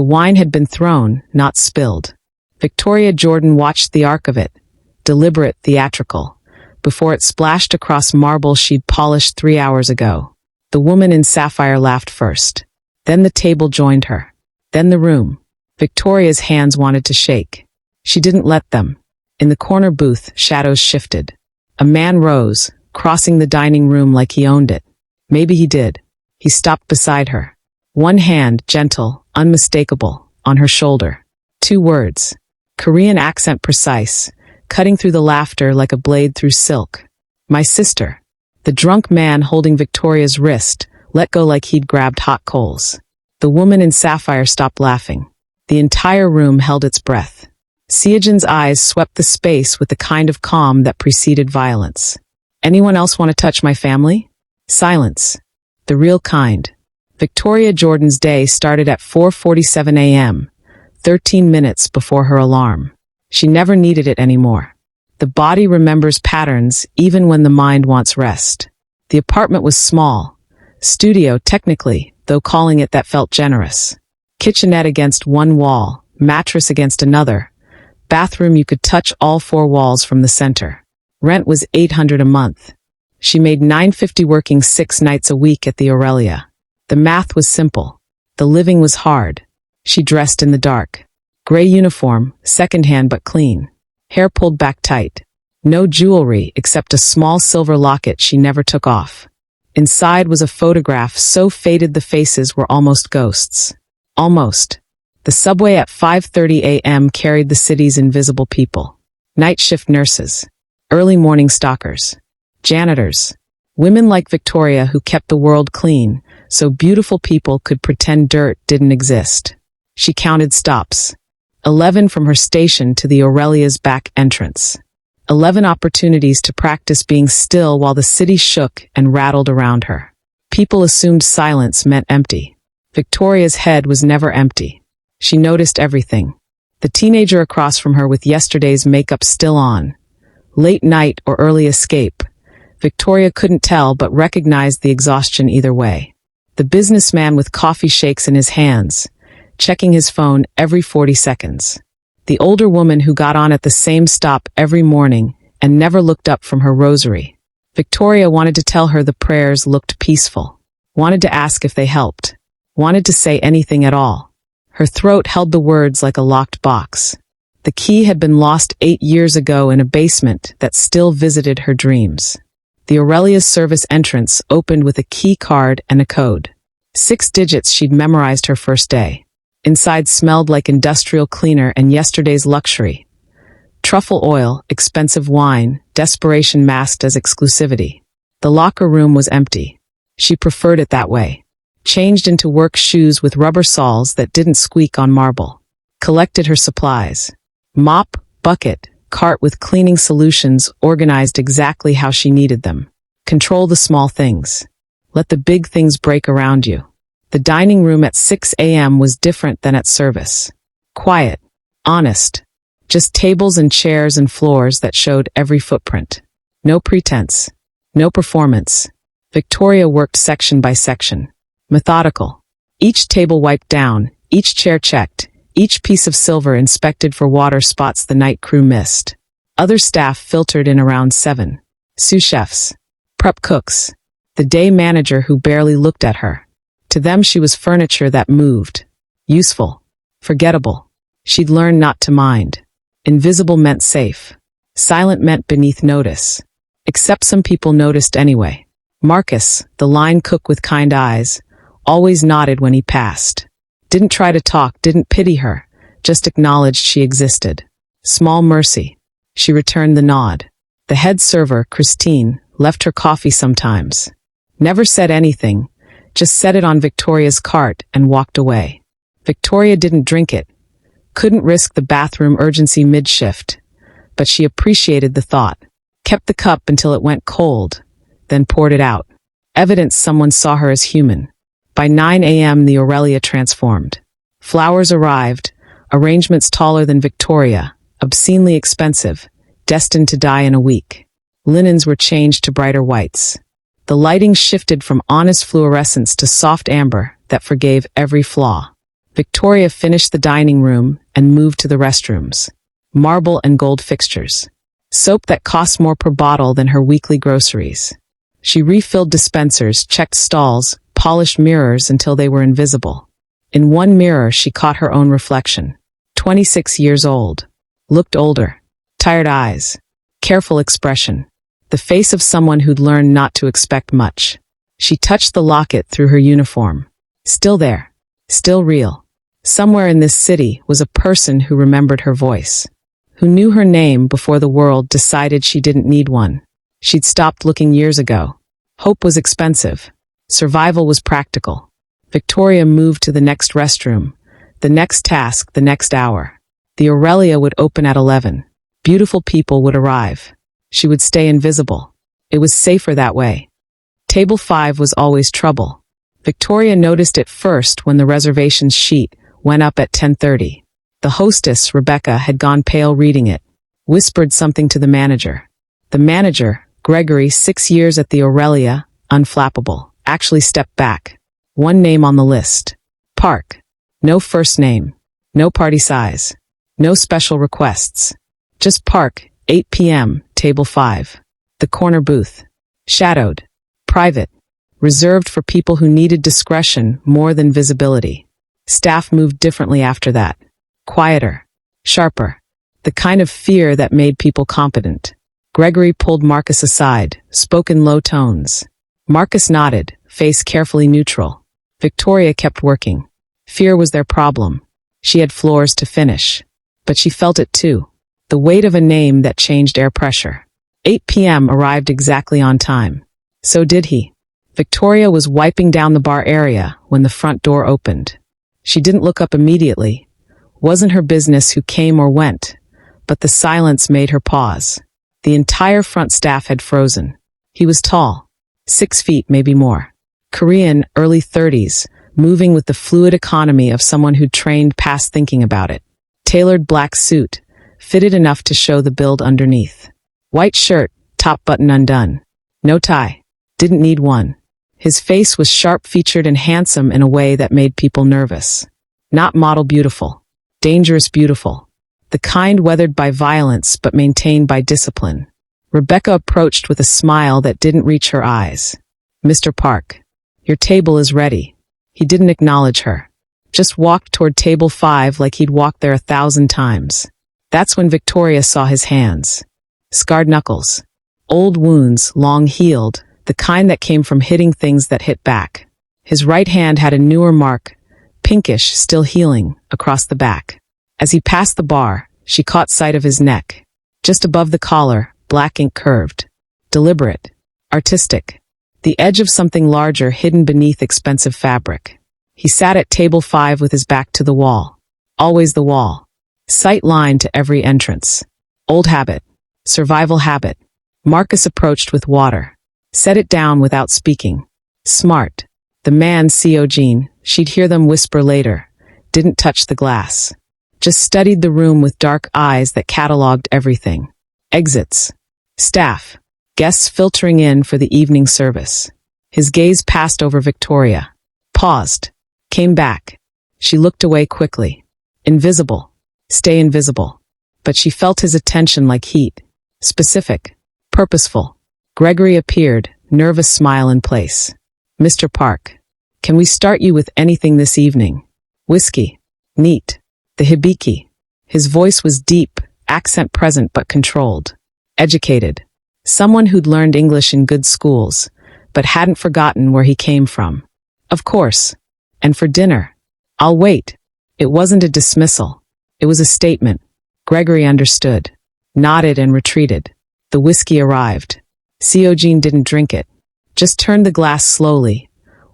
The wine had been thrown, not spilled. Victoria Jordan watched the arc of it, deliberate, theatrical, before it splashed across marble she'd polished 3 hours ago. The woman in sapphire laughed first. Then the table joined her. Then the room. Victoria's hands wanted to shake. She didn't let them. In the corner booth, shadows shifted. A man rose, crossing the dining room like he owned it. Maybe he did. He stopped beside her. One hand, gentle, unmistakable, on her shoulder. 2 words. Korean accent precise, cutting through the laughter like a blade through silk. My sister. The drunk man holding Victoria's wrist let go like he'd grabbed hot coals. The woman in sapphire stopped laughing. The entire room held its breath. Seojan's eyes swept the space with the kind of calm that preceded violence. Anyone else want to touch my family? Silence. The real kind. Victoria Jordan's day started at 4:47 a.m., 13 minutes before her alarm. She never needed it anymore. The body remembers patterns even when the mind wants rest. The apartment was small. Studio, technically, though calling it that felt generous. Kitchenette against one wall, mattress against another. Bathroom you could touch all 4 walls from the center. Rent was $800 a month. She made $950 working 6 nights a week at the Aurelia. The math was simple. The living was hard. She dressed in the dark. Gray uniform, secondhand but clean. Hair pulled back tight. No jewelry except a small silver locket she never took off. Inside was a photograph so faded the faces were almost ghosts. Almost. The subway at 5:30 a.m. carried the city's invisible people. Night shift nurses. Early morning stalkers. Janitors. Women like Victoria who kept the world clean, so beautiful people could pretend dirt didn't exist. She counted stops. 11 from her station to the Aurelia's back entrance. 11 opportunities to practice being still while the city shook and rattled around her. People assumed silence meant empty. Victoria's head was never empty. She noticed everything. The teenager across from her with yesterday's makeup still on. Late night or early escape. Victoria couldn't tell but recognized the exhaustion either way. The businessman with coffee shakes in his hands, checking his phone every 40 seconds. The older woman who got on at the same stop every morning and never looked up from her rosary. Victoria wanted to tell her the prayers looked peaceful. Wanted to ask if they helped. Wanted to say anything at all. Her throat held the words like a locked box. The key had been lost 8 years ago in a basement that still visited her dreams. The Aurelia's service entrance opened with a key card and a code. 6 digits she'd memorized her first day. Inside smelled like industrial cleaner and yesterday's luxury. Truffle oil, expensive wine, desperation masked as exclusivity. The locker room was empty. She preferred it that way. Changed into work shoes with rubber soles that didn't squeak on marble. Collected her supplies. Mop, bucket, cart with cleaning solutions organized exactly how she needed them. Control the small things. Let the big things break around you. The dining room at 6 a.m. was different than at service. Quiet. Honest. Just tables and chairs and floors that showed every footprint. No pretense. No performance. Victoria worked section by section. Methodical. Each table wiped down, each chair checked, each piece of silver inspected for water spots the night crew missed. Other staff filtered in around 7. Sous chefs. Prep cooks. The day manager who barely looked at her. To them she was furniture that moved. Useful. Forgettable. She'd learned not to mind. Invisible meant safe. Silent meant beneath notice. Except some people noticed anyway. Marcus, the line cook with kind eyes, always nodded when he passed. Didn't try to talk, didn't pity her, just acknowledged she existed. Small mercy. She returned the nod. The head server, Christine, left her coffee sometimes. Never said anything, just set it on Victoria's cart and walked away. Victoria didn't drink it. Couldn't risk the bathroom urgency mid-shift. But she appreciated the thought. Kept the cup until it went cold, then poured it out. Evidence someone saw her as human. By 9 a.m. the Aurelia transformed. Flowers arrived, arrangements taller than Victoria, obscenely expensive, destined to die in a week. Linens were changed to brighter whites. The lighting shifted from honest fluorescence to soft amber that forgave every flaw. Victoria finished the dining room and moved to the restrooms. Marble and gold fixtures. Soap that cost more per bottle than her weekly groceries. She refilled dispensers, checked stalls, polished mirrors until they were invisible. In one mirror, she caught her own reflection. 26 years old. Looked older. Tired eyes. Careful expression. The face of someone who'd learned not to expect much. She touched the locket through her uniform. Still there. Still real. Somewhere in this city was a person who remembered her voice. Who knew her name before the world decided she didn't need one. She'd stopped looking years ago. Hope was expensive. Survival was practical. Victoria moved to the next restroom. The next task, the next hour. The Aurelia would open at 11. Beautiful people would arrive. She would stay invisible. It was safer that way. Table 5 was always trouble. Victoria noticed it first when the reservations sheet went up at 10:30. The hostess, Rebecca, had gone pale reading it. Whispered something to the manager. The manager, Gregory, 6 years at the Aurelia, unflappable, actually stepped back. One name on the list. Park. No first name. No party size. No special requests. Just Park, 8 p.m., table 5. The corner booth. Shadowed. Private. Reserved for people who needed discretion more than visibility. Staff moved differently after that. Quieter. Sharper. The kind of fear that made people competent. Gregory pulled Marcus aside, spoke in low tones. Marcus nodded, face carefully neutral. Victoria kept working. Fear was their problem. She had floors to finish. But she felt it too. The weight of a name that changed air pressure. 8 p.m. arrived exactly on time. So did he. Victoria was wiping down the bar area when the front door opened. She didn't look up immediately. Wasn't her business who came or went, but the silence made her pause. The entire front staff had frozen. He was tall, 6 feet, maybe more. Korean, early 30s, moving with the fluid economy of someone who'd trained past thinking about it. Tailored black suit, fitted enough to show the build underneath. White shirt, top button undone. No tie. Didn't need one. His face was sharp-featured and handsome in a way that made people nervous. Not model beautiful. Dangerous beautiful. The kind weathered by violence but maintained by discipline. Rebecca approached with a smile that didn't reach her eyes. Mr. Park, your table is ready. He didn't acknowledge her. Just walked toward table 5 like he'd walked there 1,000 times. That's when Victoria saw his hands. Scarred knuckles. Old wounds, long healed, the kind that came from hitting things that hit back. His right hand had a newer mark, pinkish, still healing, across the back. As he passed the bar, she caught sight of his neck. Just above the collar, black ink curved. Deliberate. Artistic. The edge of something larger hidden beneath expensive fabric. He sat at table 5 with his back to the wall. Always the wall. Sight line to every entrance. Old habit. Survival habit. Marcus approached with water. Set it down without speaking. Smart. The man, Jean, she'd hear them whisper later, didn't touch the glass. Just studied the room with dark eyes that cataloged everything. Exits. Staff. Guests filtering in for the evening service. His gaze passed over Victoria. Paused. Came back. She looked away quickly. Invisible. Stay invisible. But she felt his attention like heat. Specific. Purposeful. Gregory appeared, nervous smile in place. Mr. Park, can we start you with anything this evening? Whiskey. Neat. The hibiki. His voice was deep, accent present but controlled. Educated. Someone who'd learned English in good schools, but hadn't forgotten where he came from. Of course. And for dinner. I'll wait. It wasn't a dismissal. It was a statement. Gregory understood. Nodded and retreated. The whiskey arrived. Jean didn't drink it. Just turned the glass slowly,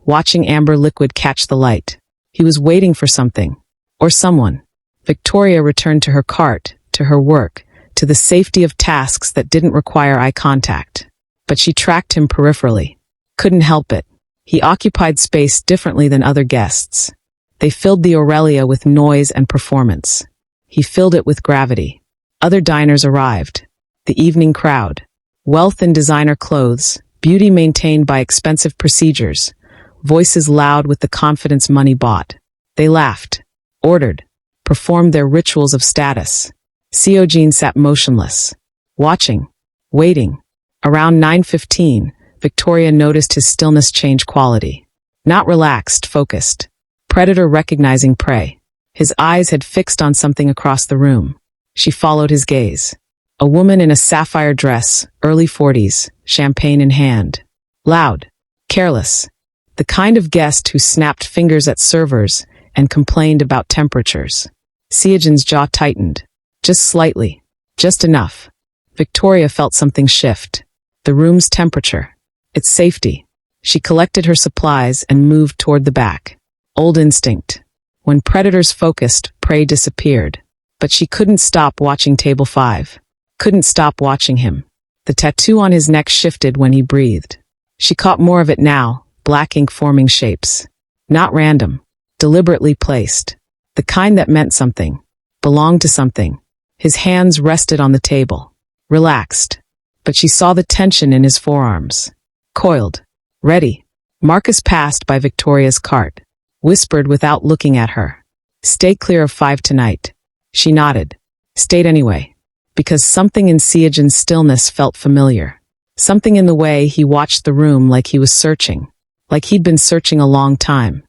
watching amber liquid catch the light. He was waiting for something. Or someone. Victoria returned to her cart, to her work, to the safety of tasks that didn't require eye contact. But she tracked him peripherally. Couldn't help it. He occupied space differently than other guests. They filled the Aurelia with noise and performance. He filled it with gravity. Other diners arrived. The evening crowd. Wealth in designer clothes, beauty maintained by expensive procedures, voices loud with the confidence money bought. They laughed. ordered, performed their rituals of status. Seojin sat motionless, watching, waiting. Around 9:15, Victoria noticed his stillness change quality. Not relaxed, focused. Predator recognizing prey. His eyes had fixed on something across the room. She followed his gaze. A woman in a sapphire dress, early 40s, champagne in hand. Loud. Careless. The kind of guest who snapped fingers at servers and complained about temperatures. Seojin's jaw tightened. Just slightly. Just enough. Victoria felt something shift. The room's temperature. Its safety. She collected her supplies and moved toward the back. Old instinct. When predators focused, prey disappeared. But she couldn't stop watching table 5. Couldn't stop watching him. The tattoo on his neck shifted when he breathed. She caught more of it now, black ink forming shapes. Not random. Deliberately placed. The kind that meant something. Belonged to something. His hands rested on the table. Relaxed. But she saw the tension in his forearms. Coiled. Ready. Marcus passed by Victoria's cart. Whispered without looking at her. Stay clear of 5 tonight. She nodded. Stayed anyway. Because something in Seojin's stillness felt familiar. Something in the way he watched the room like he was searching. Like he'd been searching a long time.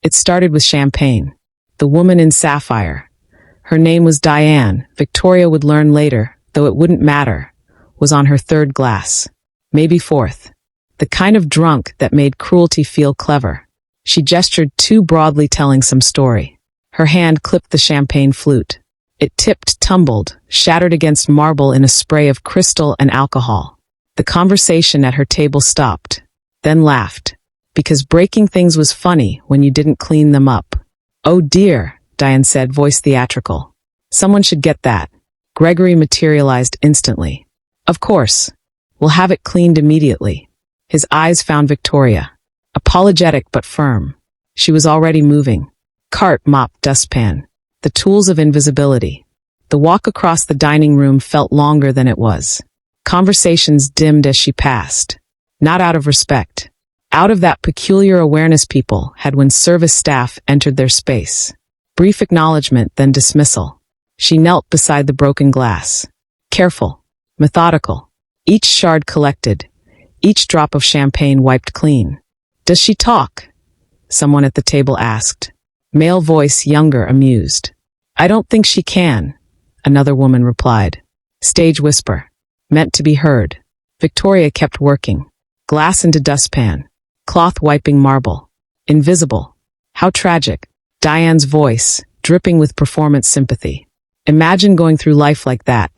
It started with champagne. The woman in sapphire. Her name was Diane, Victoria would learn later, though it wouldn't matter, was on her 3rd glass. Maybe 4th. The kind of drunk that made cruelty feel clever. She gestured too broadly, telling some story. Her hand clipped the champagne flute. It tipped, tumbled, shattered against marble in a spray of crystal and alcohol. The conversation at her table stopped, then laughed. Because breaking things was funny when you didn't clean them up. Oh dear, Diane said, voice theatrical. Someone should get that. Gregory materialized instantly. Of course. We'll have it cleaned immediately. His eyes found Victoria. Apologetic but firm. She was already moving. Cart, mop, dustpan. The tools of invisibility. The walk across the dining room felt longer than it was. Conversations dimmed as she passed. Not out of respect. Out of that peculiar awareness people had when service staff entered their space. Brief acknowledgement, then dismissal. She knelt beside the broken glass. Careful. Methodical. Each shard collected. Each drop of champagne wiped clean. Does she talk? Someone at the table asked. Male voice, younger, amused. I don't think she can, another woman replied. Stage whisper. Meant to be heard. Victoria kept working. Glass into dustpan. Cloth wiping marble. Invisible. How tragic. Diane's voice, dripping with performance sympathy. Imagine going through life like that.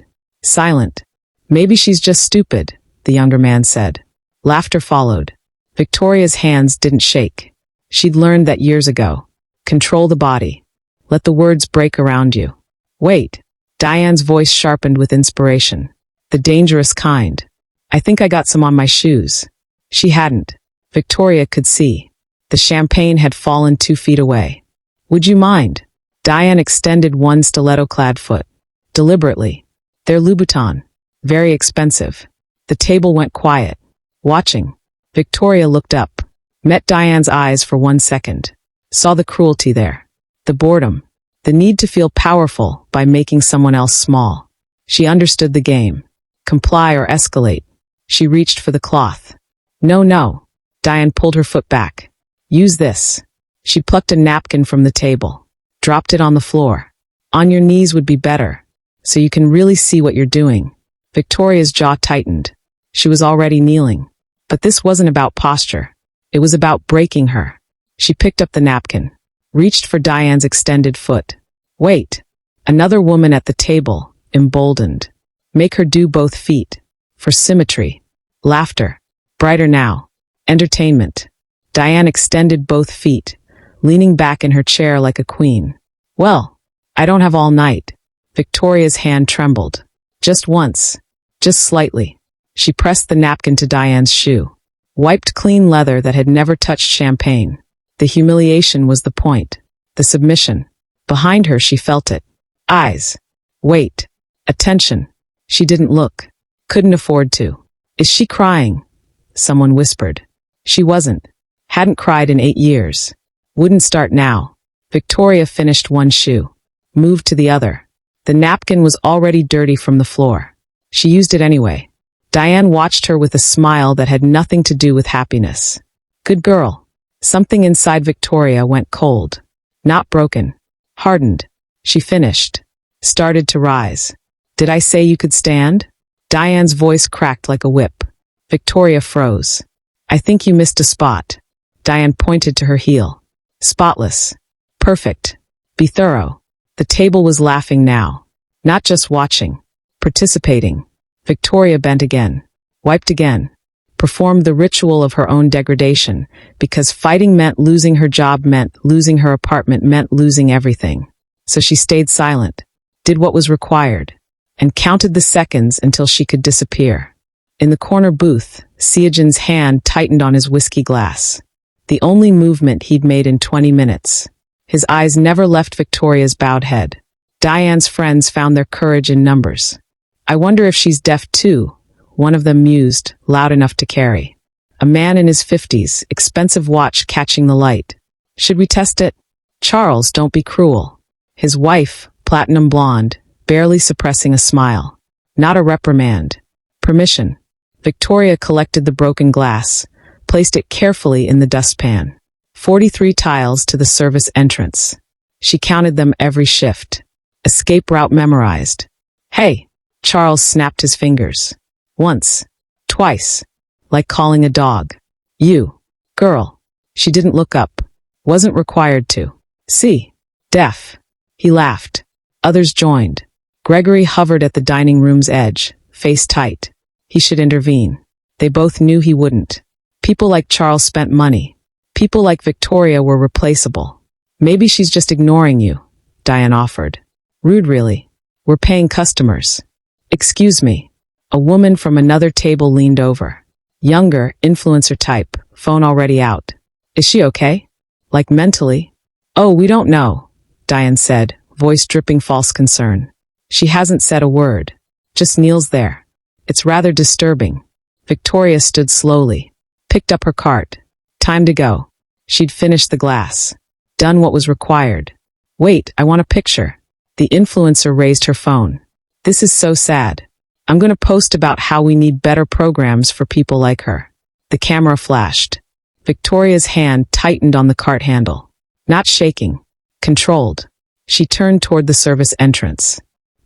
Silent. Maybe she's just stupid, the younger man said. Laughter followed. Victoria's hands didn't shake. She'd learned that years ago. Control the body. Let the words break around you. Wait. Diane's voice sharpened with inspiration. The dangerous kind. I think I got some on my shoes. She hadn't. Victoria could see. The champagne had fallen 2 feet away. Would you mind? Diane extended one stiletto-clad foot. Deliberately. They're Louboutin. Very expensive. The table went quiet. Watching. Victoria looked up. Met Diane's eyes for 1 second. Saw the cruelty there. The boredom. The need to feel powerful by making someone else small. She understood the game. Comply or escalate. She reached for the cloth. No, no. Diane pulled her foot back. Use this. She plucked a napkin from the table. Dropped it on the floor. On your knees would be better. So you can really see what you're doing. Victoria's jaw tightened. She was already kneeling. But this wasn't about posture. It was about breaking her. She picked up the napkin. Reached for Diane's extended foot. Wait. Another woman at the table, emboldened. Make her do both feet. For symmetry. Laughter. Brighter now. Entertainment. Diane extended both feet, leaning back in her chair like a queen. Well, I don't have all night. Victoria's hand trembled. Just once. Just slightly. She pressed the napkin to Diane's shoe. Wiped clean leather that had never touched champagne. The humiliation was the point. The submission. Behind her she felt it. Eyes. Wait. Attention. She didn't look. Couldn't afford to. Is she crying? Someone whispered. She wasn't. Hadn't cried in 8 years. Wouldn't start now. Victoria finished one shoe, moved to the other. The napkin was already dirty from the floor. She used it anyway. Diane watched her with a smile that had nothing to do with happiness. Good girl. Something inside Victoria went cold. Not broken. Hardened. She finished. Started to rise. Did I say you could stand? Diane's voice cracked like a whip. Victoria froze. I think you missed a spot. Diane pointed to her heel. Spotless. Perfect. Be thorough. The table was laughing now. Not just watching. Participating. Victoria bent again. Wiped again. Performed the ritual of her own degradation, because fighting meant losing her job, meant losing her apartment, meant losing everything. So she stayed silent, did what was required, and counted the seconds until she could disappear. In the corner booth, Seojin's hand tightened on his whiskey glass. The only movement he'd made in 20 minutes. His eyes never left Victoria's bowed head. Diane's friends found their courage in numbers. I wonder if she's deaf too, one of them mused, loud enough to carry. A man in his 50s, expensive watch catching the light. Should we test it? Charles, don't be cruel. His wife, platinum blonde, barely suppressing a smile. Not a reprimand. Permission. Victoria collected the broken glass, placed it carefully in the dustpan. 43 tiles to the service entrance. She counted them every shift. Escape route memorized. Hey! Charles snapped his fingers. Once. Twice. Like calling a dog. You. Girl. She didn't look up. Wasn't required to. See. Deaf. He laughed. Others joined. Gregory hovered at the dining room's edge, face tight. He should intervene. They both knew he wouldn't. People like Charles spent money. People like Victoria were replaceable. Maybe she's just ignoring you, Diane offered. Rude, really. We're paying customers. Excuse me. A woman from another table leaned over. Younger, influencer type, phone already out. Is she okay? Like mentally? Oh, we don't know, Diane said, voice dripping false concern. She hasn't said a word. Just kneels there. It's rather disturbing. Victoria stood slowly. Picked up her cart. Time to go. She'd finished the glass. Done what was required. Wait, I want a picture. The influencer raised her phone. This is so sad. I'm going to post about how we need better programs for people like her. The camera flashed. Victoria's hand tightened on the cart handle. Not shaking. Controlled. She turned toward the service entrance.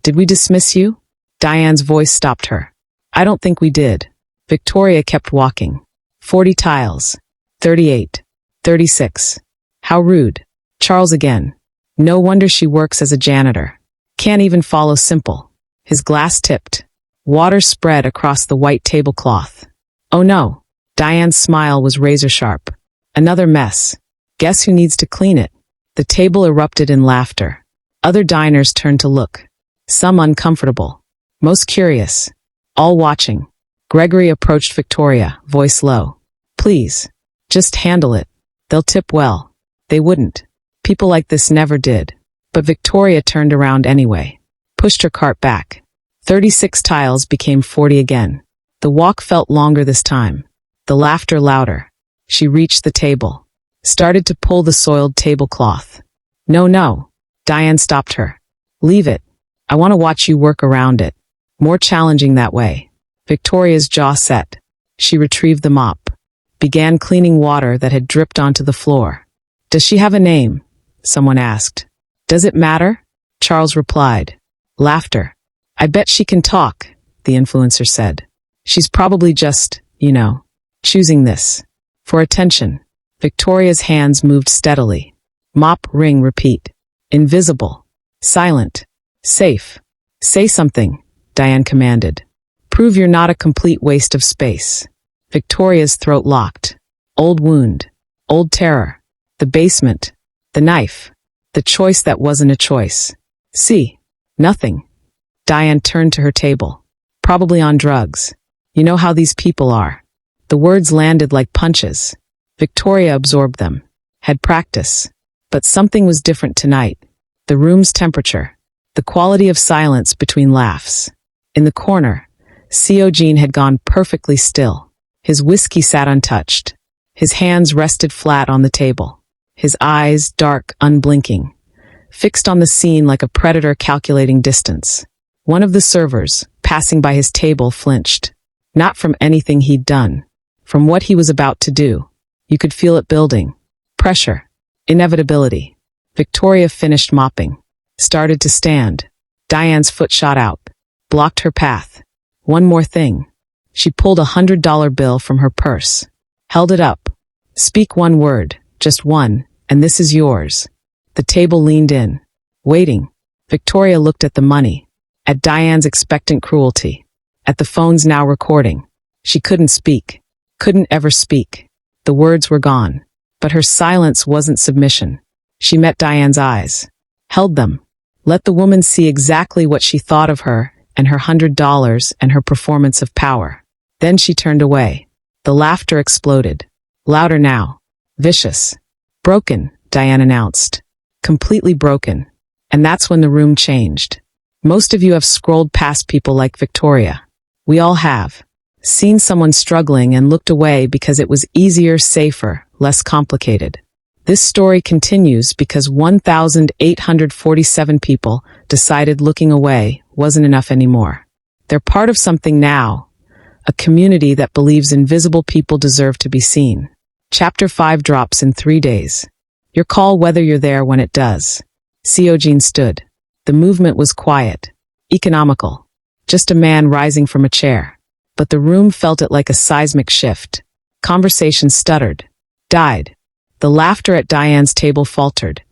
Did we dismiss you? Diane's voice stopped her. I don't think we did. Victoria kept walking. 40 tiles. 38. 36. How rude. Charles again. No wonder she works as a janitor. Can't even follow simple. His glass tipped. Water spread across the white tablecloth. Oh no. Diane's smile was razor sharp. Another mess. Guess who needs to clean it? The table erupted in laughter. Other diners turned to look. Some uncomfortable. Most curious. All watching. Gregory approached Victoria, voice low. Please. Just handle it. They'll tip well. They wouldn't. People like this never did. But Victoria turned around anyway. Pushed her cart back. 36 tiles became 40 again. The walk felt longer this time. The laughter louder. She reached the table. Started to pull the soiled tablecloth. No, no. Diane stopped her. Leave it. I want to watch you work around it. More challenging that way. Victoria's jaw set. She retrieved the mop. Began cleaning water that had dripped onto the floor. Does she have a name? Someone asked. Does it matter? Charles replied. Laughter. I bet she can talk, the influencer said. She's probably just, choosing this. For attention. Victoria's hands moved steadily. Mop, ring, repeat. Invisible. Silent. Safe. Say something, Diane commanded. Prove you're not a complete waste of space. Victoria's throat locked. Old wound. Old terror. The basement. The knife. The choice that wasn't a choice. See. Nothing. Diane turned to her table. Probably on drugs. You know how these people are. The words landed like punches. Victoria absorbed them. Had practice. But something was different tonight. The room's temperature. The quality of silence between laughs. In the corner, Seojin had gone perfectly still. His whiskey sat untouched. His hands rested flat on the table. his eyes dark, unblinking, fixed on the scene like a predator calculating distance. One of the servers, passing by his table, flinched. Not from anything he'd done, from what he was about to do. You could feel it building. Pressure. Inevitability. Victoria finished mopping. Started to stand. Diane's foot shot out. Blocked her path. One more thing. She pulled $100 bill from her purse. Held it up. Speak one word, just one, and this is yours. The table leaned in. Waiting. Victoria looked at the money. At Diane's expectant cruelty. At the phones now recording. She couldn't speak. Couldn't ever speak. The words were gone. But her silence wasn't submission. She met Diane's eyes. Held them. Let the woman see exactly what she thought of her and her $100 and her performance of power. Then she turned away. The laughter exploded. Louder now. Vicious. Broken, Diane announced. Completely broken. And that's when the room changed. Most of you have scrolled past people like Victoria. We all have. Seen someone struggling and looked away because it was easier, safer, less complicated. This story continues because 1,847 people decided looking away wasn't enough anymore. They're part of something now, a community that believes invisible people deserve to be seen. Chapter 5 drops in 3 days. Your call whether you're there when it does. Seojin stood. The movement was quiet, economical. Just a man rising from a chair. But the room felt it like a seismic shift. Conversation stuttered. Died. The laughter at Diane's table faltered,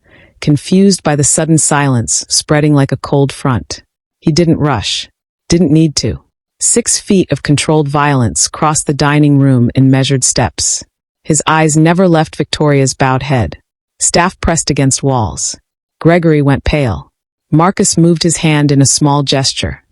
confused by the sudden silence spreading like a cold front. He didn't rush. Didn't need to. 6 feet of controlled violence crossed the dining room in measured steps. His eyes never left Victoria's bowed head. Staff pressed against walls. Gregory went pale. Marcus moved his hand in a small gesture.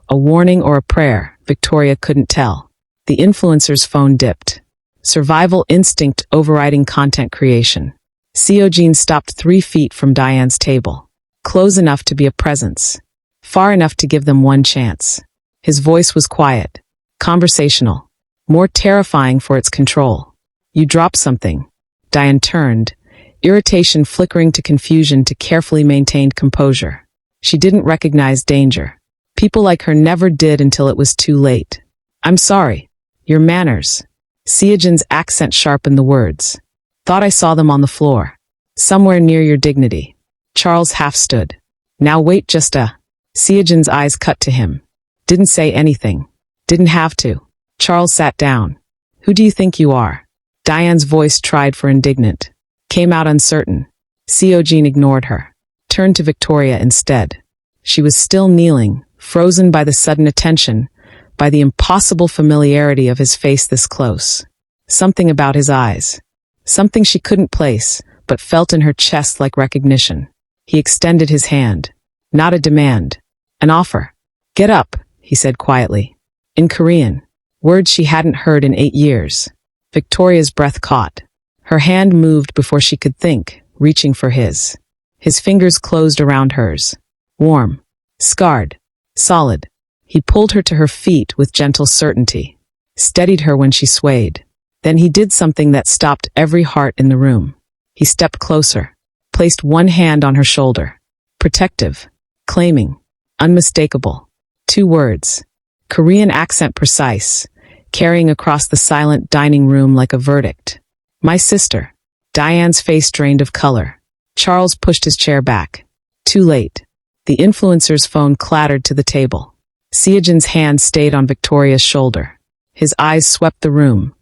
A warning or a prayer, Victoria couldn't tell. The influencer's phone dipped. Survival instinct overriding content creation. Seojin stopped 3 feet from Diane's table. Close enough to be a presence. Far enough to give them one chance. His voice was quiet. Conversational. More terrifying for its control. You dropped something. Diane turned, irritation flickering to confusion to carefully maintained composure. She didn't recognize danger. People like her never did until it was too late. I'm sorry. Your manners. Seojin's accent sharpened the words. Thought I saw them on the floor. Somewhere near your dignity. Charles half stood. Now wait just a. Seojin's eyes cut to him. Didn't say anything. Didn't have to. Charles sat down. Who do you think you are? Diane's voice tried for indignant. Came out uncertain. Seojin ignored her. Turned to Victoria instead. She was still kneeling, frozen by the sudden attention, by the impossible familiarity of his face this close. Something about his eyes. Something she couldn't place, but felt in her chest like recognition. He extended his hand. Not a demand. An offer. Get up, he said quietly. In Korean. Words she hadn't heard in 8 years. Victoria's breath caught. Her hand moved before she could think, reaching for his. His fingers closed around hers. Warm. Scarred. Solid. He pulled her to her feet with gentle certainty. Steadied her when she swayed. Then he did something that stopped every heart in the room. He stepped closer. Placed one hand on her shoulder. Protective. Claiming. Unmistakable. 2 words. Korean accent precise. Carrying across the silent dining room like a verdict. My sister. Diane's face drained of color. Charles pushed his chair back. Too late. The influencer's phone clattered to the table. Seojin's hand stayed on Victoria's shoulder. His eyes swept the room,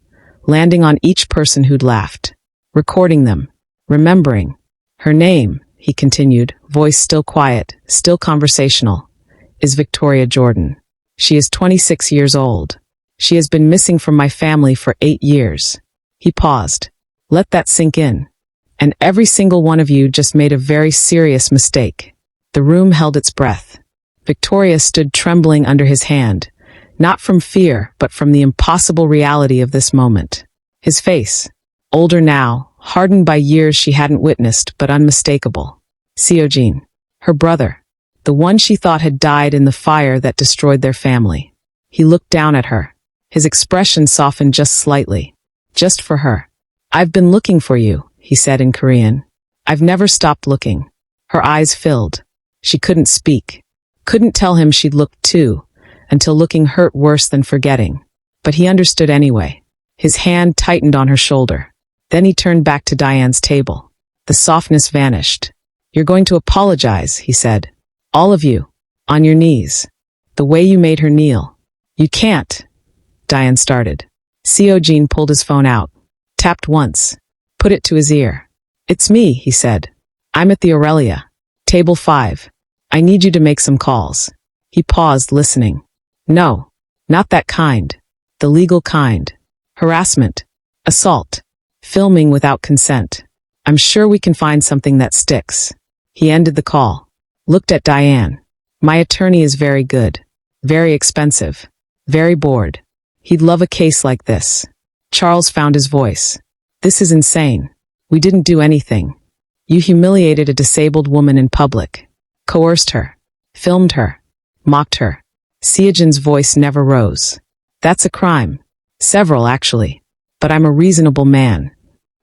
landing on each person who'd laughed. Recording them. Remembering. Her name, he continued, voice still quiet, still conversational, is Victoria Jordan. She is 26 years old. She has been missing from my family for 8 years. He paused. Let that sink in. And every single one of you just made a very serious mistake. The room held its breath. Victoria stood trembling under his hand, not from fear, but from the impossible reality of this moment. His face, older now, hardened by years she hadn't witnessed, but unmistakable. Seojin, her brother, the one she thought had died in the fire that destroyed their family. He looked down at her. His expression softened just slightly. Just for her. I've been looking for you, he said in Korean. I've never stopped looking. Her eyes filled. She couldn't speak. Couldn't tell him she'd looked too, until looking hurt worse than forgetting. But he understood anyway. His hand tightened on her shoulder. Then he turned back to Diane's table. The softness vanished. You're going to apologize, he said. All of you. On your knees. The way you made her kneel. You can't. Diane started. Seojin pulled his phone out. Tapped once. Put it to his ear. It's me, he said. I'm at the Aurelia. Table 5. I need you to make some calls. He paused, listening. No. Not that kind. The legal kind. Harassment. Assault. Filming without consent. I'm sure we can find something that sticks. He ended the call. Looked at Diane. My attorney is very good. Very expensive. Very bored. He'd love a case like this. Charles found his voice. This is insane. We didn't do anything. You humiliated a disabled woman in public. Coerced her. Filmed her. Mocked her. Seojin's voice never rose. That's a crime. Several, actually. But I'm a reasonable man.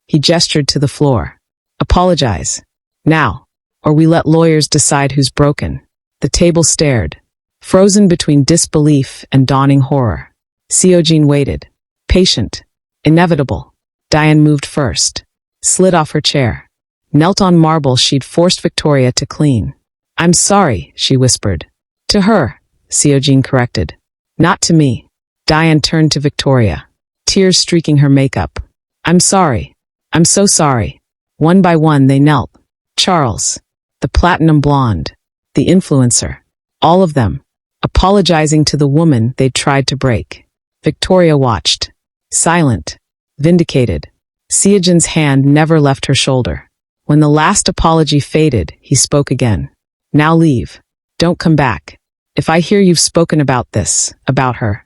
He gestured to the floor. Apologize. Now. Or we let lawyers decide who's broken. The table stared. Frozen between disbelief and dawning horror. Seojin waited. Patient. Inevitable. Diane moved first. Slid off her chair. Knelt on marble she'd forced Victoria to clean. I'm sorry, she whispered. To her, Seojin corrected. Not to me. Diane turned to Victoria. Tears streaking her makeup. I'm sorry. I'm so sorry. One by one they knelt. Charles. The platinum blonde. The influencer. All of them. Apologizing to the woman they'd tried to break. Victoria watched. Silent. Vindicated. Seojin's hand never left her shoulder. When the last apology faded, he spoke again. Now leave. Don't come back. If I hear you've spoken about this, about her,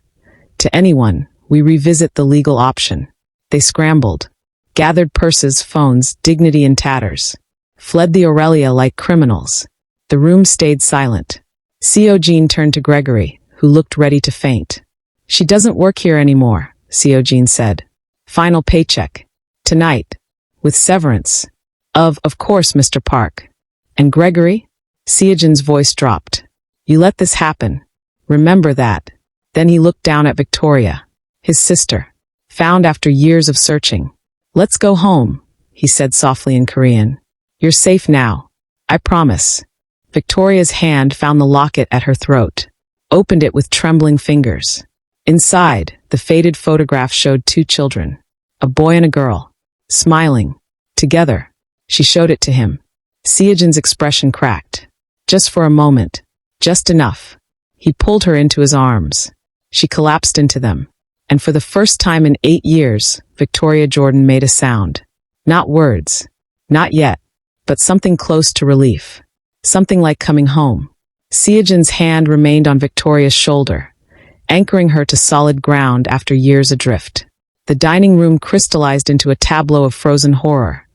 to anyone, we revisit the legal option. They scrambled. Gathered purses, phones, dignity in tatters. Fled the Aurelia like criminals. The room stayed silent. Seojin turned to Gregory, who looked ready to faint. She doesn't work here anymore, Seojin said. Final paycheck. Tonight. With severance. Of course, Mr. Park. And Gregory? Seojin's voice dropped. You let this happen. Remember that. Then he looked down at Victoria. His sister. Found after years of searching. Let's go home, he said softly in Korean. You're safe now. I promise. Victoria's hand found the locket at her throat. Opened it with trembling fingers. Inside, the faded photograph showed 2 children. A boy and a girl. Smiling. Together. She showed it to him. Seojin's expression cracked. Just for a moment. Just enough. He pulled her into his arms. She collapsed into them. And for the first time in 8 years, Victoria Jordan made a sound. Not words. Not yet. But something close to relief. Something like coming home. Seojin's hand remained on Victoria's shoulder, anchoring her to solid ground after years adrift. The dining room crystallized into a tableau of frozen horror.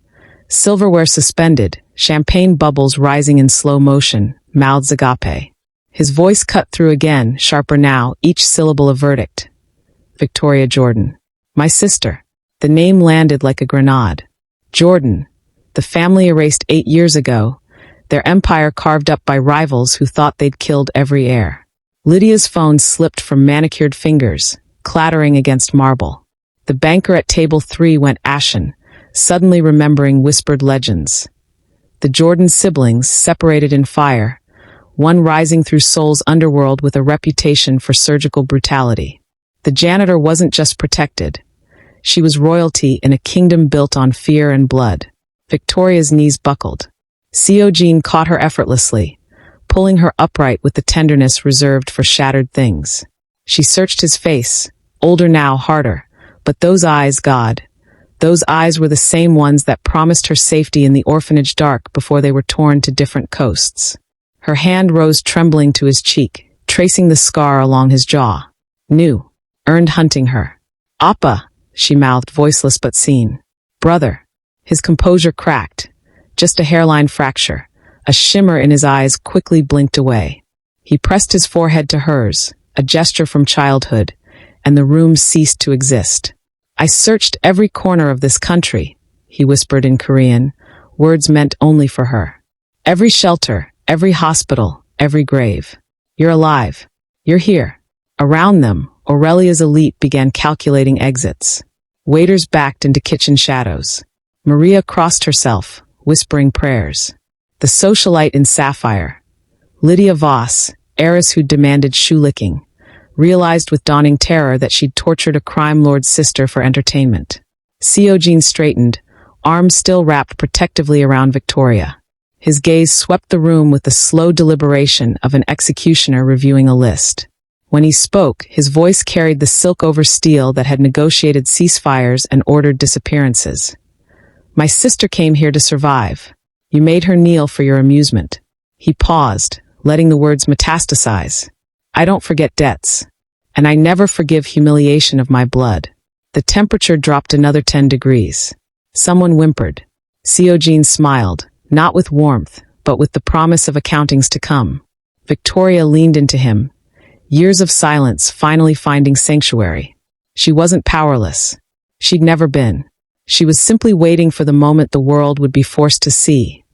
Silverware suspended, champagne bubbles rising in slow motion, mouths agape. His voice cut through again, sharper now, each syllable a verdict. Victoria Jordan. My sister. The name landed like a grenade. Jordan. The family erased 8 years ago, their empire carved up by rivals who thought they'd killed every heir. Lydia's phone slipped from manicured fingers, clattering against marble. The banker at table 3 went ashen, suddenly remembering whispered legends. The Jordan siblings separated in fire, one rising through Seoul's underworld with a reputation for surgical brutality. The janitor wasn't just protected. She was royalty in a kingdom built on fear and blood. Victoria's knees buckled. Seojin caught her effortlessly, pulling her upright with the tenderness reserved for shattered things. She searched his face, older now, harder, but those eyes, God. Those eyes were the same ones that promised her safety in the orphanage dark before they were torn to different coasts. Her hand rose trembling to his cheek, tracing the scar along his jaw. New. Earned hunting her. Appa, she mouthed, voiceless but seen. Brother. His composure cracked. Just a hairline fracture. A shimmer in his eyes quickly blinked away. He pressed his forehead to hers, a gesture from childhood, and the room ceased to exist. I searched every corner of this country, he whispered in Korean, words meant only for her. Every shelter, every hospital, every grave. You're alive. You're here. Around them, Aurelia's elite began calculating exits. Waiters backed into kitchen shadows. Maria crossed herself, whispering prayers. The socialite in sapphire, Lydia Voss, heiress who demanded shoe-licking, realized with dawning terror that she'd tortured a crime lord's sister for entertainment. Seojin straightened, arms still wrapped protectively around Victoria. His gaze swept the room with the slow deliberation of an executioner reviewing a list. When he spoke, his voice carried the silk over steel that had negotiated ceasefires and ordered disappearances. My sister came here to survive. You made her kneel for your amusement. He paused, letting the words metastasize. I don't forget debts. And I never forgive humiliation of my blood. The temperature dropped another 10 degrees. Someone whimpered. Seojin smiled, not with warmth, but with the promise of accountings to come. Victoria leaned into him. Years of silence finally finding sanctuary. She wasn't powerless. She'd never been. She was simply waiting for the moment the world would be forced to see.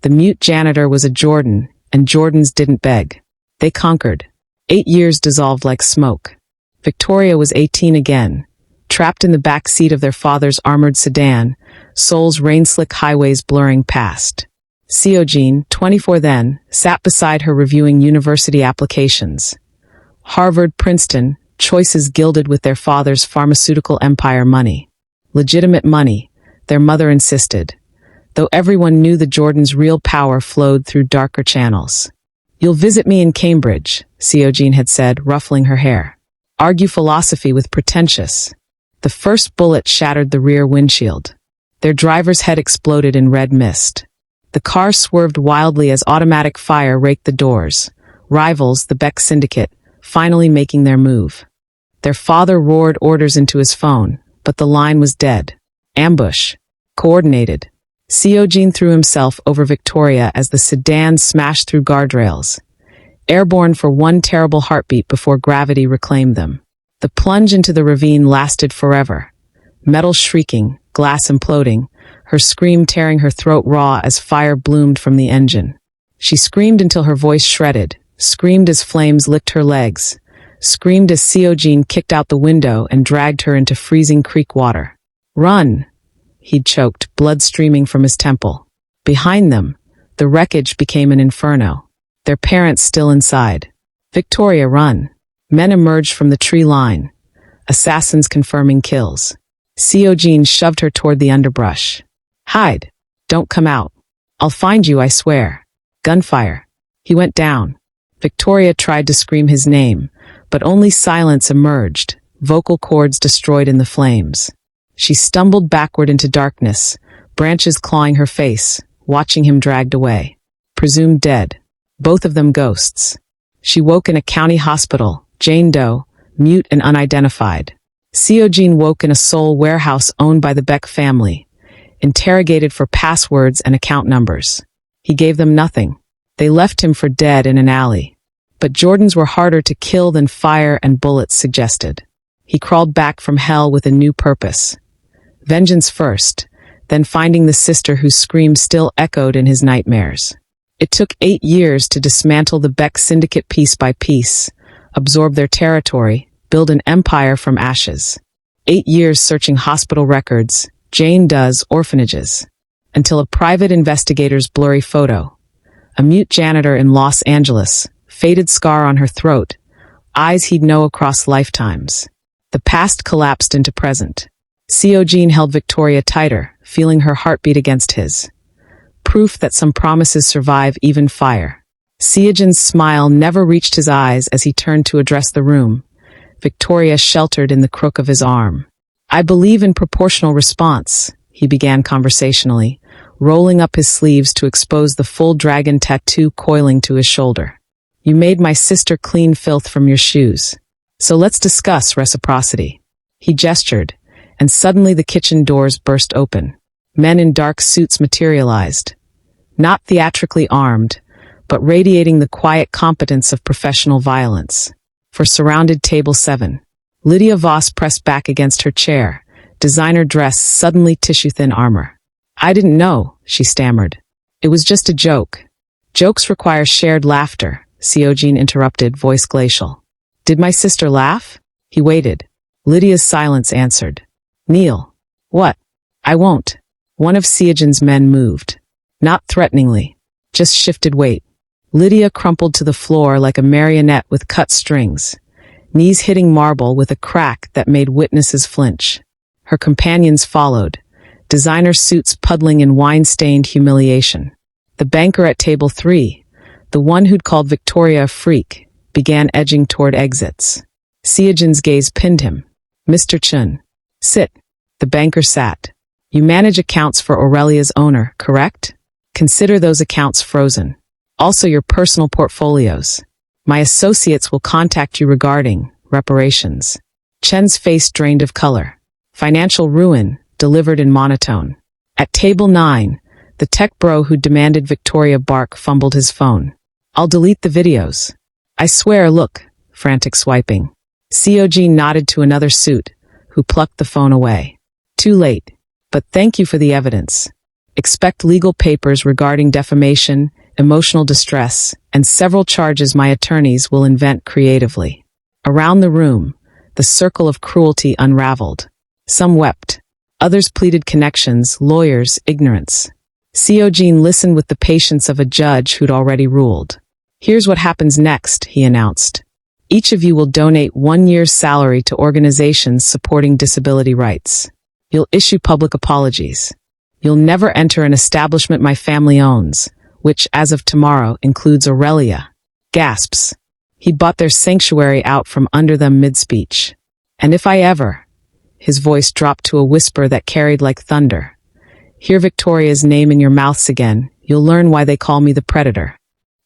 The mute janitor was a Jordan, and Jordans didn't beg. They conquered. 8 years dissolved like smoke. Victoria was 18 again, trapped in the back seat of their father's armored sedan, Seoul's rain-slick highways blurring past. Seojin, 24 then, sat beside her reviewing university applications. Harvard, Princeton, choices gilded with their father's pharmaceutical empire money. Legitimate money, their mother insisted, though everyone knew the Jordan's real power flowed through darker channels. You'll visit me in Cambridge, Seojin had said, ruffling her hair. Argue philosophy with pretentious. The first bullet shattered the rear windshield. Their driver's head exploded in red mist. The car swerved wildly as automatic fire raked the doors. Rivals, the Beck Syndicate, finally making their move. Their father roared orders into his phone, but the line was dead. Ambush. Coordinated. Seojin threw himself over Victoria as the sedan smashed through guardrails. Airborne for one terrible heartbeat before gravity reclaimed them. The plunge into the ravine lasted forever. Metal shrieking, glass imploding, her scream tearing her throat raw as fire bloomed from the engine. She screamed until her voice shredded, screamed as flames licked her legs, screamed as Seojin kicked out the window and dragged her into freezing creek water. Run! He'd choked, blood streaming from his temple. Behind them, the wreckage became an inferno. Their parents still inside. Victoria, run! Men emerged from the tree line. Assassins confirming kills. Seojin shoved her toward the underbrush. Hide! Don't come out. I'll find you, I swear. Gunfire. He went down. Victoria tried to scream his name, but only silence emerged, vocal cords destroyed in the flames. She stumbled backward into darkness, branches clawing her face, watching him dragged away. Presumed dead. Both of them ghosts. She woke in a county hospital, Jane Doe, mute and unidentified. Seojin woke in a Seoul warehouse owned by the Beck family, interrogated for passwords and account numbers. He gave them nothing. They left him for dead in an alley. But Jordans were harder to kill than fire and bullets suggested. He crawled back from hell with a new purpose. Vengeance first, then finding the sister whose scream still echoed in his nightmares. It took 8 years to dismantle the Beck Syndicate piece by piece, absorb their territory, build an empire from ashes. 8 years searching hospital records, Jane Doe's orphanages, until a private investigator's blurry photo. A mute janitor in Los Angeles, faded scar on her throat, eyes he'd know across lifetimes. The past collapsed into present. Seojin held Victoria tighter, feeling her heartbeat against his. Proof that some promises survive even fire. Seojin's smile never reached his eyes as he turned to address the room. Victoria sheltered in the crook of his arm. I believe in proportional response, he began conversationally, rolling up his sleeves to expose the full dragon tattoo coiling to his shoulder. You made my sister clean filth from your shoes. So let's discuss reciprocity. He gestured, and suddenly the kitchen doors burst open. Men in dark suits materialized. Not theatrically armed, but radiating the quiet competence of professional violence. For surrounded table 7. Lydia Voss pressed back against her chair, designer dress, suddenly tissue-thin armor. I didn't know, she stammered. It was just a joke. Jokes require shared laughter, Seojin interrupted, voice glacial. Did my sister laugh? He waited. Lydia's silence answered. Kneel. What? I won't. One of Seojin's men moved. Not threateningly. Just shifted weight. Lydia crumpled to the floor like a marionette with cut strings, knees hitting marble with a crack that made witnesses flinch. Her companions followed, designer suits puddling in wine-stained humiliation. The banker at table 3, the one who'd called Victoria a freak, began edging toward exits. Seojin's gaze pinned him. Mr. Chun. Sit. The banker sat. You manage accounts for Aurelia's owner, correct? Consider those accounts frozen. Also your personal portfolios. My associates will contact you regarding reparations. Chen's face drained of color. Financial ruin, delivered in monotone. At table 9, the tech bro who demanded Victoria bark fumbled his phone. I'll delete the videos. I swear, look, frantic swiping. Seojin nodded to another suit, who plucked the phone away. Too late. But thank you for the evidence. Expect legal papers regarding defamation, emotional distress, and several charges my attorneys will invent creatively. Around the room, the circle of cruelty unraveled. Some wept. Others pleaded connections, lawyers, ignorance. Seojin listened with the patience of a judge who'd already ruled. Here's what happens next, he announced. Each of you will donate 1 year's salary to organizations supporting disability rights. You'll issue public apologies. You'll never enter an establishment my family owns, which, as of tomorrow, includes Aurelia. Gasps. He bought their sanctuary out from under them mid-speech. And if I ever, his voice dropped to a whisper that carried like thunder, hear Victoria's name in your mouths again, you'll learn why they call me the Predator.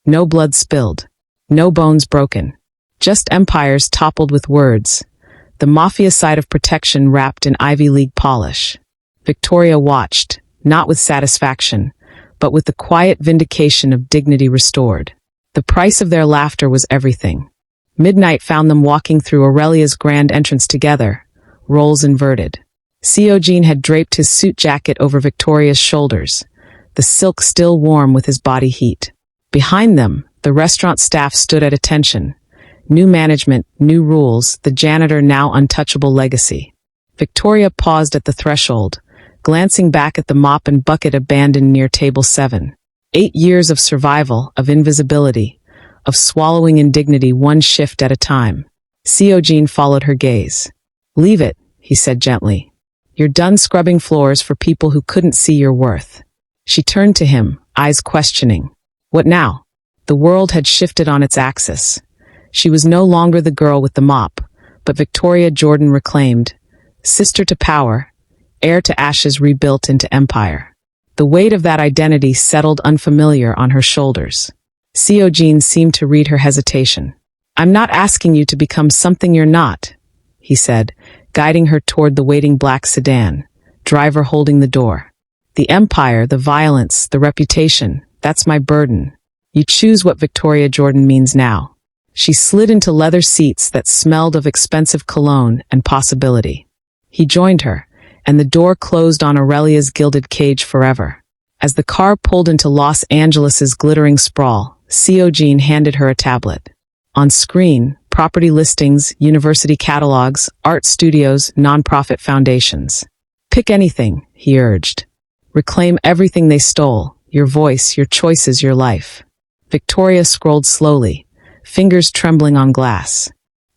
No blood spilled. No bones broken. Just empires toppled with words. The Mafia side of protection wrapped in Ivy League polish. Victoria watched, not with satisfaction, but with the quiet vindication of dignity restored. The price of their laughter was everything. Midnight found them walking through Aurelia's grand entrance together, roles inverted. Seojin had draped his suit jacket over Victoria's shoulders, the silk still warm with his body heat. Behind them, the restaurant staff stood at attention. New management, new rules, the janitor now untouchable legacy. Victoria paused at the threshold, glancing back at the mop and bucket abandoned near table 7. 8 years of survival, of invisibility, of swallowing indignity one shift at a time. Seojin followed her gaze. Leave it, he said gently. You're done scrubbing floors for people who couldn't see your worth. She turned to him, eyes questioning. What now? The world had shifted on its axis. She was no longer the girl with the mop, but Victoria Jordan reclaimed, sister to power, heir to ashes rebuilt into empire. The weight of that identity settled unfamiliar on her shoulders. Seojin seemed to read her hesitation. I'm not asking you to become something you're not, he said, guiding her toward the waiting black sedan, driver holding the door. The empire, the violence, the reputation, that's my burden. You choose what Victoria Jordan means now. She slid into leather seats that smelled of expensive cologne and possibility. He joined her, and the door closed on Aurelia's gilded cage forever. As the car pulled into Los Angeles's glittering sprawl, Seojin handed her a tablet. On screen, property listings, university catalogs, art studios, nonprofit foundations. Pick anything, he urged. Reclaim everything they stole, your voice, your choices, your life. Victoria scrolled slowly, fingers trembling on glass.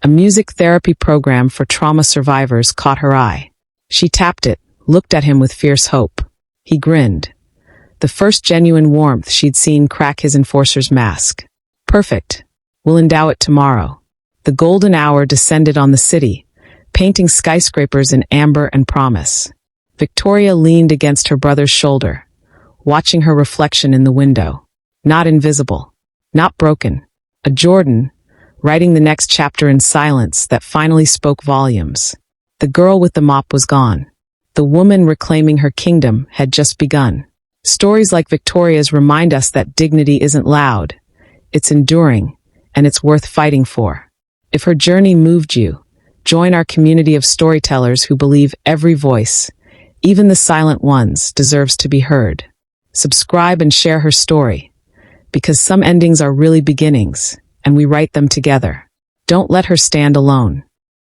A music therapy program for trauma survivors caught her eye. She tapped it, looked at him with fierce hope. He grinned. The first genuine warmth she'd seen crack his enforcer's mask. Perfect. We'll endow it tomorrow. The golden hour descended on the city, painting skyscrapers in amber and promise. Victoria leaned against her brother's shoulder, watching her reflection in the window. Not invisible. Not broken. A Jordan, writing the next chapter in silence that finally spoke volumes. The girl with the mop was gone. The woman reclaiming her kingdom had just begun. Stories like Victoria's remind us that dignity isn't loud. It's enduring, and it's worth fighting for. If her journey moved you, Join our community of storytellers who believe every voice, even the silent ones, deserves to be heard. Subscribe and share her story, because some endings are really beginnings, and we write them together. Don't let her stand alone.